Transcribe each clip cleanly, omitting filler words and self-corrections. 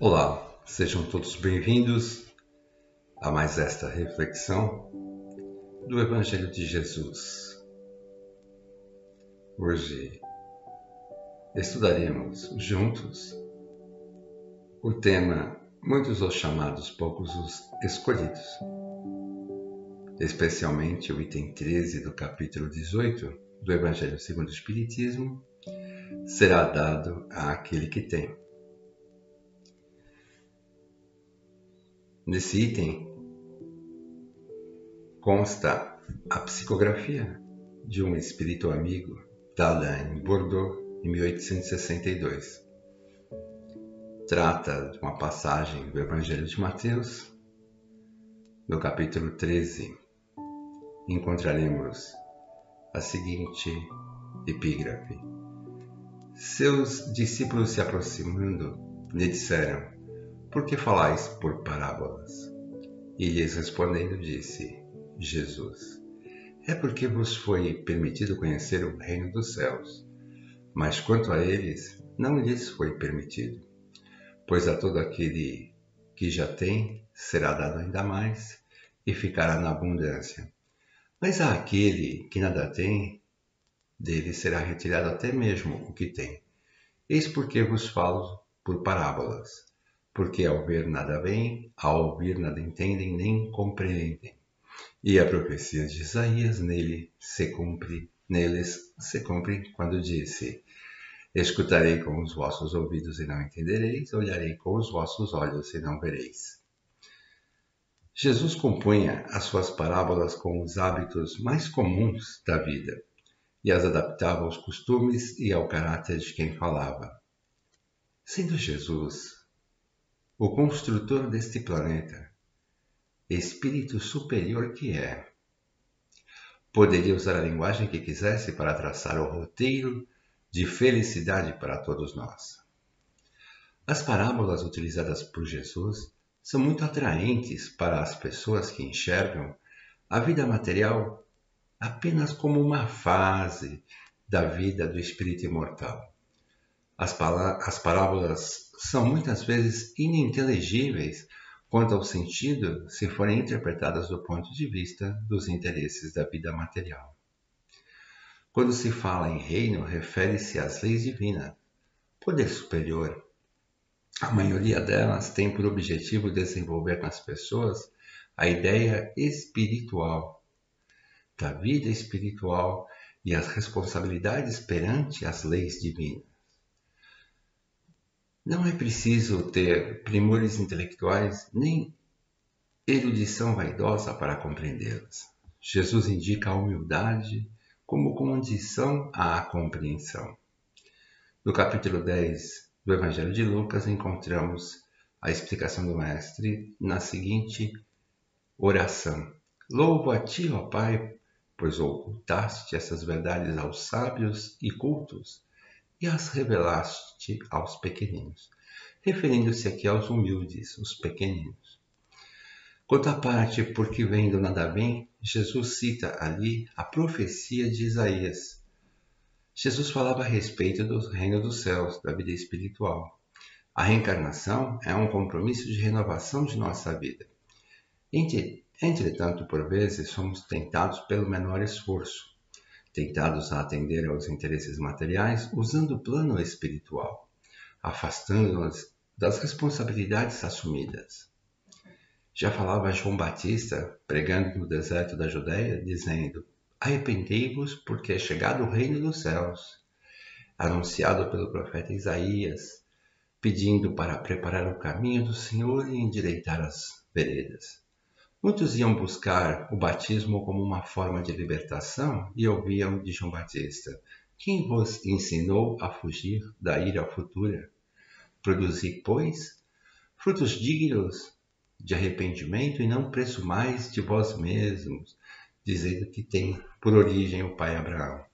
Olá, sejam todos bem-vindos a mais esta reflexão do Evangelho de Jesus. Hoje estudaremos juntos o tema Muitos os chamados, poucos os escolhidos, especialmente o item 13 do capítulo 18 do Evangelho segundo o Espiritismo, será dado àquele que tem. Nesse item consta a psicografia de um espírito amigo dada em Bordeaux em 1862. Trata de uma passagem do Evangelho de Mateus. No capítulo 13 encontraremos a seguinte epígrafe: Seus discípulos se aproximando lhe disseram: Por que falais por parábolas? E lhes respondendo disse Jesus: É porque vos foi permitido conhecer o reino dos céus, mas quanto a eles não lhes foi permitido. Pois a todo aquele que já tem será dado ainda mais e ficará na abundância. Mas a aquele que nada tem, dele será retirado até mesmo o que tem. Eis porque vos falo por parábolas, porque ao ver nada veem, ao ouvir nada entendem nem compreendem. E a profecia de Isaías neles se cumpre quando disse: Escutarei com os vossos ouvidos e não entendereis, olharei com os vossos olhos e não vereis. Jesus compunha as suas parábolas com os hábitos mais comuns da vida e as adaptava aos costumes e ao caráter de quem falava. Sendo Jesus o construtor deste planeta, espírito superior que é, poderia usar a linguagem que quisesse para traçar o roteiro de felicidade para todos nós. As parábolas utilizadas por Jesus são muito atraentes para as pessoas que enxergam a vida material apenas como uma fase da vida do espírito imortal. As parábolas são muitas vezes ininteligíveis quanto ao sentido se forem interpretadas do ponto de vista dos interesses da vida material. Quando se fala em reino, refere-se às leis divinas, poder superior. A maioria delas tem por objetivo desenvolver nas pessoas a ideia espiritual, da vida espiritual e as responsabilidades perante as leis divinas. Não é preciso ter primores intelectuais nem erudição vaidosa para compreendê-las. Jesus indica a humildade como condição à compreensão. No capítulo 10 do Evangelho de Lucas, encontramos a explicação do Mestre na seguinte oração: Louvo a ti, ó Pai, pois ocultaste essas verdades aos sábios e cultos e as revelaste aos pequeninos, referindo-se aqui aos humildes, os pequeninos. Quanto à parte por que vem do nada vem, Jesus cita ali a profecia de Isaías. Jesus falava a respeito do reino dos céus, da vida espiritual. A reencarnação é um compromisso de renovação de nossa vida. Entretanto, por vezes, somos tentados pelo menor esforço, tentados a atender aos interesses materiais usando o plano espiritual, afastando-nos das responsabilidades assumidas. Já falava João Batista, pregando no deserto da Judéia, dizendo: Arrependei-vos, porque é chegado o reino dos céus. Anunciado pelo profeta Isaías, pedindo para preparar o caminho do Senhor e endireitar as veredas. Muitos iam buscar o batismo como uma forma de libertação e ouviam de João Batista: Quem vos ensinou a fugir da ira futura? Produzi, pois, frutos dignos de arrependimento e não presumais de vós mesmos, dizendo que tem por origem o pai Abraão.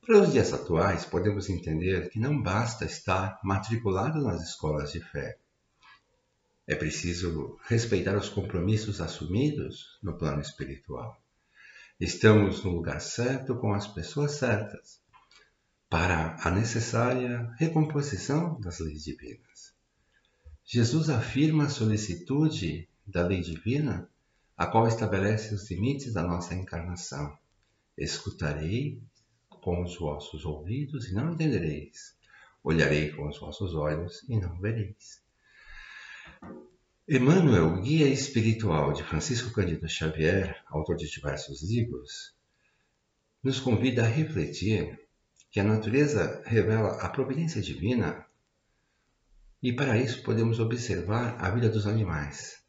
Para os dias atuais, podemos entender que não basta estar matriculado nas escolas de fé. É preciso respeitar os compromissos assumidos no plano espiritual. Estamos no lugar certo com as pessoas certas para a necessária recomposição das leis divinas. Jesus afirma a solicitude da lei divina, a qual estabelece os limites da nossa encarnação. Escutarei com os vossos ouvidos e não entendereis. Olharei com os vossos olhos e não vereis. Emmanuel, guia espiritual de Francisco Cândido Xavier, autor de diversos livros, nos convida a refletir que a natureza revela a providência divina e para isso podemos observar a vida dos animais.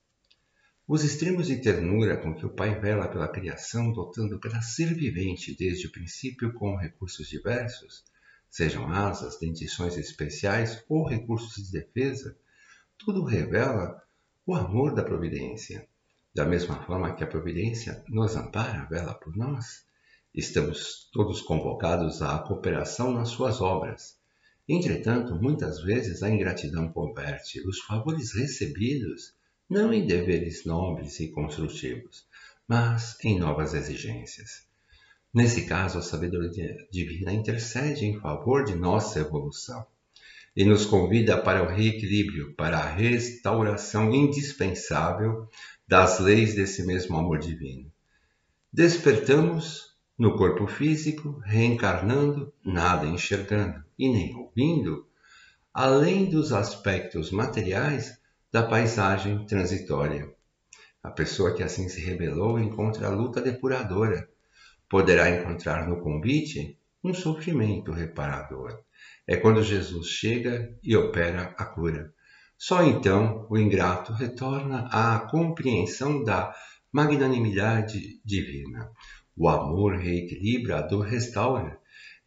Os extremos de ternura com que o Pai vela pela criação, dotando cada ser vivente desde o princípio com recursos diversos, sejam asas, dentições especiais ou recursos de defesa, tudo revela o amor da providência. Da mesma forma que a providência nos ampara, vela por nós, estamos todos convocados à cooperação nas suas obras. Entretanto, muitas vezes a ingratidão converte os favores recebidos não em deveres nobres e construtivos, mas em novas exigências. Nesse caso, a sabedoria divina intercede em favor de nossa evolução e nos convida para o reequilíbrio, para a restauração indispensável das leis desse mesmo amor divino. Despertamos no corpo físico, reencarnando, nada enxergando e nem ouvindo, além dos aspectos materiais da paisagem transitória. A pessoa que assim se rebelou encontra a luta depuradora. Poderá encontrar no convite um sofrimento reparador. É quando Jesus chega e opera a cura. Só então o ingrato retorna à compreensão da magnanimidade divina. O amor reequilibra, a dor restaura.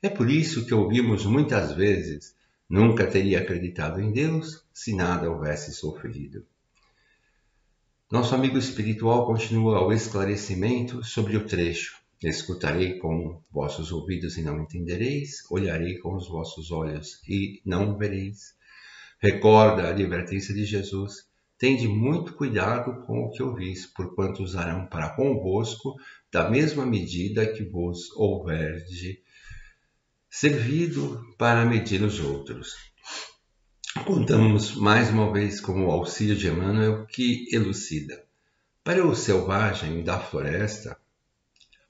É por isso que ouvimos muitas vezes: nunca teria acreditado em Deus se nada houvesse sofrido. Nosso amigo espiritual continua o esclarecimento sobre o trecho. Escutarei com vossos ouvidos e não entendereis, olharei com os vossos olhos e não vereis. Recorda a advertência de Jesus: tende muito cuidado com o que ouvis, porquanto usarão para convosco da mesma medida que vos houverdes servido para medir os outros. Contamos mais uma vez com o auxílio de Emmanuel, que elucida. Para o selvagem da floresta,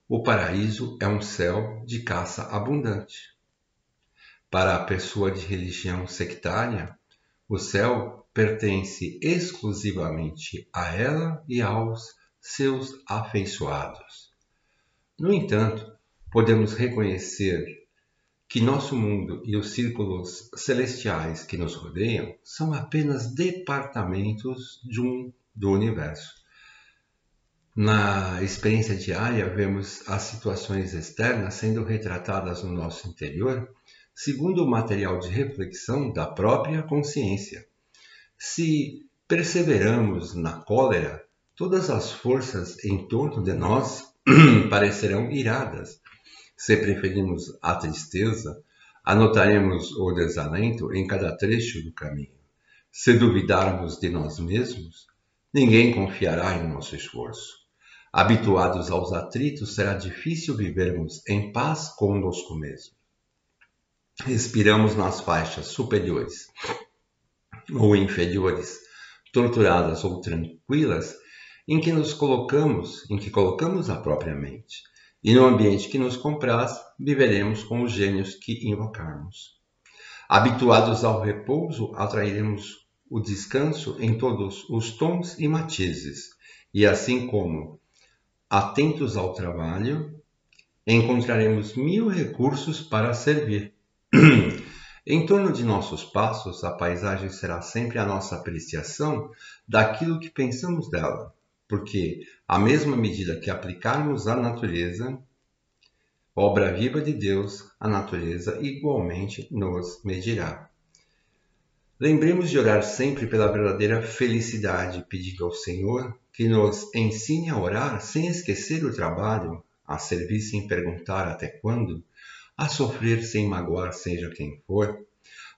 o paraíso é um céu de caça abundante. Para a pessoa de religião sectária, o céu pertence exclusivamente a ela e aos seus afeiçoados. No entanto, podemos reconhecer que nosso mundo e os círculos celestiais que nos rodeiam são apenas departamentos do universo. Na experiência diária, vemos as situações externas sendo retratadas no nosso interior, segundo o material de reflexão da própria consciência. Se perseveramos na cólera, todas as forças em torno de nós parecerão iradas. Se preferimos a tristeza, anotaremos o desalento em cada trecho do caminho. Se duvidarmos de nós mesmos, ninguém confiará em nosso esforço. Habituados aos atritos, será difícil vivermos em paz conosco mesmos. Respiramos nas faixas superiores ou inferiores, torturadas ou tranquilas, em que colocamos a própria mente. E no ambiente que nos compraz, viveremos com os gênios que invocarmos. Habituados ao repouso, atrairemos o descanso em todos os tons e matizes, e assim como atentos ao trabalho, encontraremos 1000 recursos para servir. Em torno de nossos passos, a paisagem será sempre a nossa apreciação daquilo que pensamos dela, porque, à mesma medida que aplicarmos à natureza, obra viva de Deus, a natureza igualmente nos medirá. Lembremos de orar sempre pela verdadeira felicidade, pedindo ao Senhor que nos ensine a orar sem esquecer o trabalho, a servir sem perguntar até quando, a sofrer sem magoar seja quem for,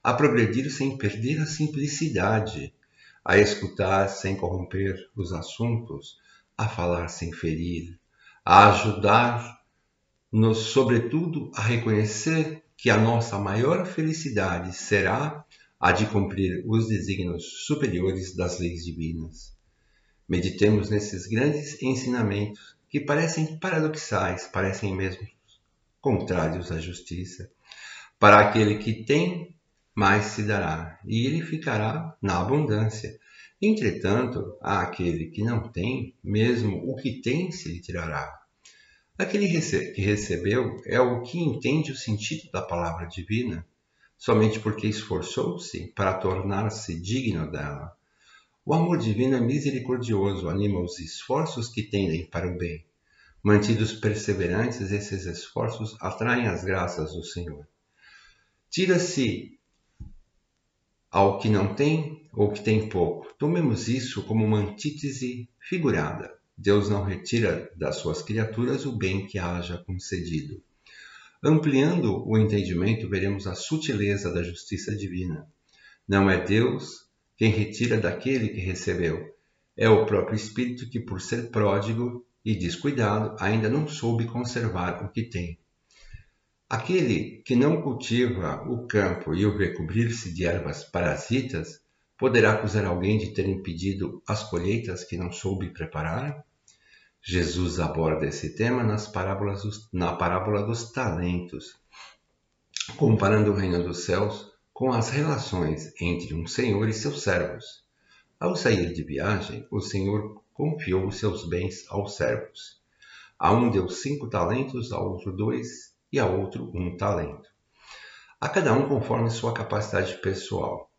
a progredir sem perder a simplicidade, a escutar sem corromper os assuntos, a falar sem ferir, a ajudar-nos, sobretudo, a reconhecer que a nossa maior felicidade será há de cumprir os desígnios superiores das leis divinas. Meditemos nesses grandes ensinamentos que parecem paradoxais, parecem mesmo contrários à justiça. Para aquele que tem, mais se dará, e ele ficará na abundância. Entretanto, a aquele que não tem, mesmo o que tem se lhe tirará. Aquele que recebeu é o que entende o sentido da palavra divina, somente porque esforçou-se para tornar-se digno dela. O amor divino é misericordioso, anima os esforços que tendem para o bem. Mantidos perseverantes, esses esforços atraem as graças do Senhor. Tira-se ao que não tem ou que tem pouco. Tomemos isso como uma antítese figurada. Deus não retira das suas criaturas o bem que haja concedido. Ampliando o entendimento, veremos a sutileza da justiça divina. Não é Deus quem retira daquele que recebeu. É o próprio Espírito que, por ser pródigo e descuidado, ainda não soube conservar o que tem. Aquele que não cultiva o campo e o vê cobrir-se de ervas parasitas, poderá acusar alguém de ter impedido as colheitas que não soube preparar? Jesus aborda esse tema na parábola dos talentos, comparando o reino dos céus com as relações entre um senhor e seus servos. Ao sair de viagem, o senhor confiou os seus bens aos servos. A um deu 5 talentos, a outro 2 e a outro 1 talento. A cada um conforme sua capacidade pessoal.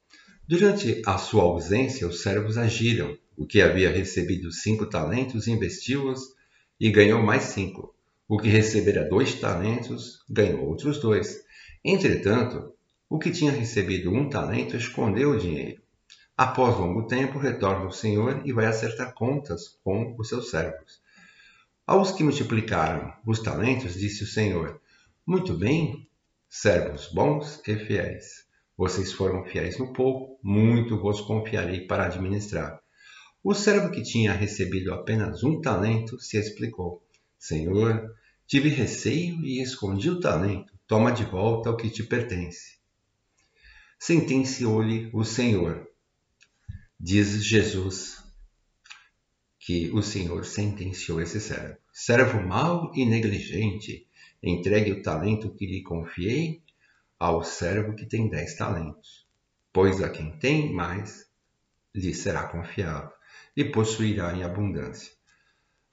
Durante a sua ausência, os servos agiram. O que havia recebido 5 talentos investiu-os e ganhou mais 5. O que recebera 2 talentos ganhou outros 2. Entretanto, o que tinha recebido 1 talento escondeu o dinheiro. Após longo tempo, retorna o Senhor e vai acertar contas com os seus servos. Aos que multiplicaram os talentos, disse o Senhor: muito bem, servos bons e fiéis. Vocês foram fiéis no pouco, muito vos confiarei para administrar. O servo que tinha recebido apenas 1 talento se explicou: Senhor, tive receio e escondi o talento. Toma de volta o que te pertence. Sentenciou-lhe o Senhor. Diz Jesus que o Senhor sentenciou esse servo. Servo mau e negligente, entregue o talento que lhe confiei ao servo que tem 10 talentos. Pois a quem tem mais, lhe será confiado, e possuirá em abundância.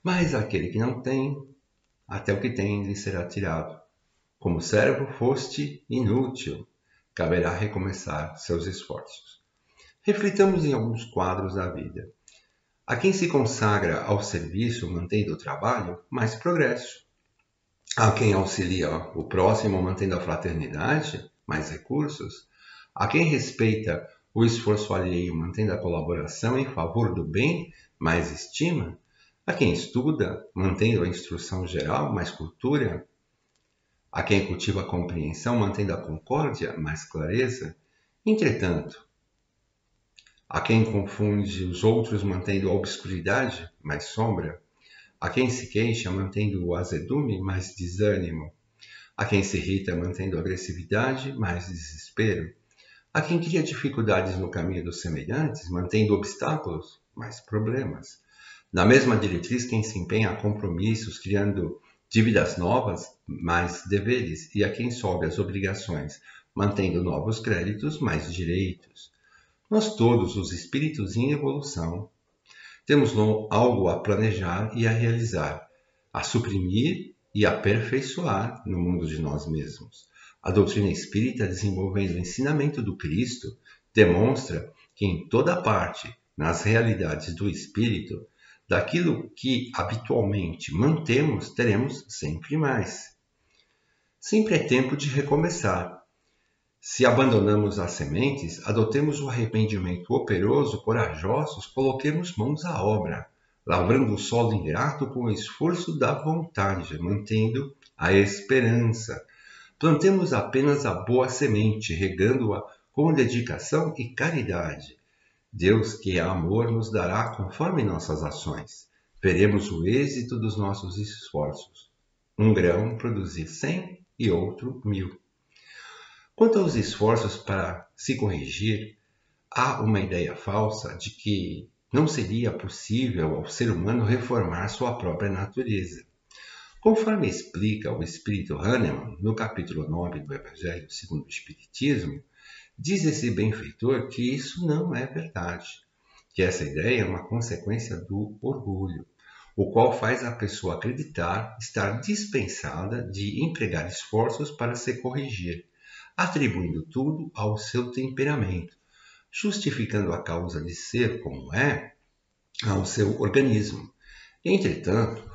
Mas aquele que não tem, até o que tem lhe será tirado. Como servo foste inútil, caberá recomeçar seus esforços. Reflitamos em alguns quadros da vida. A quem se consagra ao serviço, mantendo o trabalho, mais progresso. A quem auxilia o próximo, mantendo a fraternidade, mais recursos. A quem respeita o esforço alheio, mantendo a colaboração em favor do bem, mais estima. A quem estuda, mantendo a instrução geral, mais cultura. A quem cultiva a compreensão, mantendo a concórdia, mais clareza. Entretanto, a quem confunde os outros, mantendo a obscuridade, mais sombra. A quem se queixa, mantendo o azedume, mais desânimo. A quem se irrita, mantendo a agressividade, mais desespero. A quem cria dificuldades no caminho dos semelhantes, mantendo obstáculos, mais problemas. Na mesma diretriz, quem se empenha a compromissos, criando dívidas novas, mais deveres. E a quem sobe as obrigações, mantendo novos créditos, mais direitos. Nós todos, os espíritos em evolução, temos algo a planejar e a realizar, a suprimir e aperfeiçoar no mundo de nós mesmos. A doutrina espírita, desenvolvendo o ensinamento do Cristo, demonstra que em toda parte, nas realidades do espírito, daquilo que habitualmente mantemos, teremos sempre mais. Sempre é tempo de recomeçar. Se abandonamos as sementes, adotemos o arrependimento operoso, corajosos, coloquemos mãos à obra, lavrando o solo ingrato com o esforço da vontade, mantendo a esperança. Plantemos apenas a boa semente, regando-a com dedicação e caridade. Deus, que é amor, nos dará conforme nossas ações. Veremos o êxito dos nossos esforços. Um grão produzir 100 e outro 1000. Quanto aos esforços para se corrigir, há uma ideia falsa de que não seria possível ao ser humano reformar sua própria natureza. Conforme explica o espírito Hahnemann no capítulo 9 do Evangelho segundo o Espiritismo, diz esse benfeitor que isso não é verdade, que essa ideia é uma consequência do orgulho, o qual faz a pessoa acreditar estar dispensada de empregar esforços para se corrigir, atribuindo tudo ao seu temperamento, justificando a causa de ser como é ao seu organismo. Entretanto,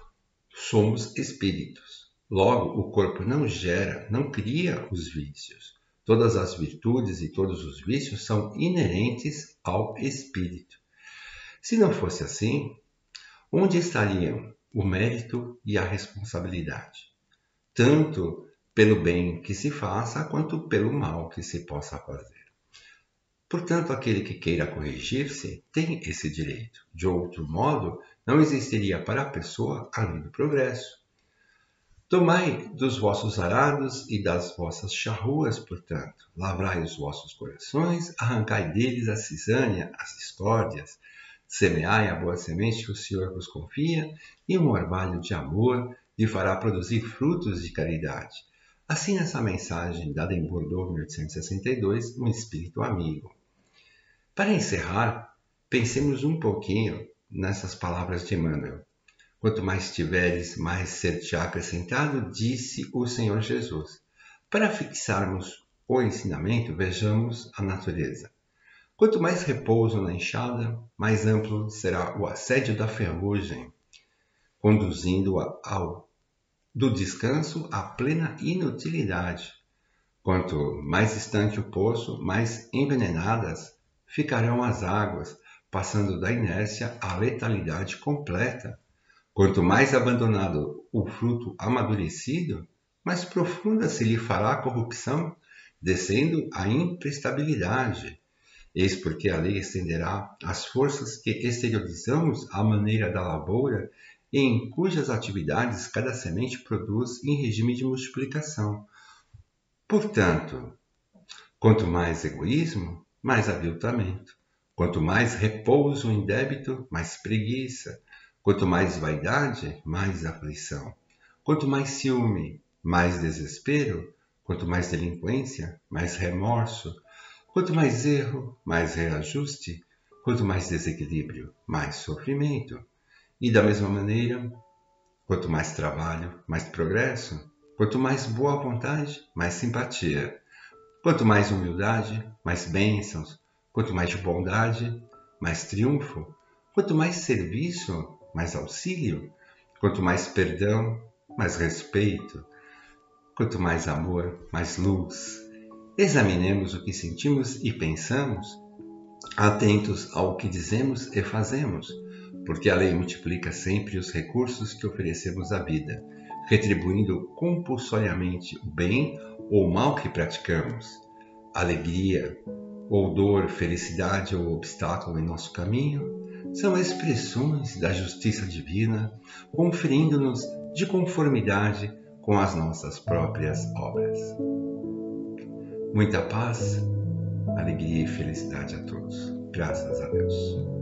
somos espíritos. Logo, o corpo não gera, não cria os vícios. Todas as virtudes e todos os vícios são inerentes ao espírito. Se não fosse assim, onde estariam o mérito e a responsabilidade? Tanto pelo bem que se faça, quanto pelo mal que se possa fazer. Portanto, aquele que queira corrigir-se tem esse direito. De outro modo, não existiria para a pessoa a lei do progresso. Tomai dos vossos arados e das vossas charruas, portanto, lavrai os vossos corações, arrancai deles a cisânia, as discórdias, semeai a boa semente que o Senhor vos confia, e um orvalho de amor lhe fará produzir frutos de caridade. Assim, essa mensagem dada em Bordeaux, 1862, um espírito amigo. Para encerrar, pensemos um pouquinho nessas palavras de Emmanuel. Quanto mais tiveres, mais ser-te acrescentado, disse o Senhor Jesus. Para fixarmos o ensinamento, vejamos a natureza. Quanto mais repouso na enxada, mais amplo será o assédio da ferrugem, conduzindo do descanso à plena inutilidade. Quanto mais distante o poço, mais envenenadas ficarão as águas, passando da inércia à letalidade completa. Quanto mais abandonado o fruto amadurecido, mais profunda se lhe fará a corrupção, descendo à imprestabilidade. Eis porque a lei estenderá as forças que exteriorizamos à maneira da lavoura, em cujas atividades cada semente produz em regime de multiplicação. Portanto, quanto mais egoísmo, mais aviltamento. Quanto mais repouso em débito, mais preguiça. Quanto mais vaidade, mais aflição. Quanto mais ciúme, mais desespero. Quanto mais delinquência, mais remorso. Quanto mais erro, mais reajuste. Quanto mais desequilíbrio, mais sofrimento. E da mesma maneira, quanto mais trabalho, mais progresso. Quanto mais boa vontade, mais simpatia. Quanto mais humildade, mais bênçãos. Quanto mais bondade, mais triunfo. Quanto mais serviço, mais auxílio. Quanto mais perdão, mais respeito. Quanto mais amor, mais luz. Examinemos o que sentimos e pensamos, atentos ao que dizemos e fazemos, porque a lei multiplica sempre os recursos que oferecemos à vida, retribuindo compulsoriamente o bem ou o mal que praticamos. Alegria ou dor, felicidade ou obstáculo em nosso caminho são expressões da justiça divina, conferindo-nos de conformidade com as nossas próprias obras. Muita paz, alegria e felicidade a todos. Graças a Deus.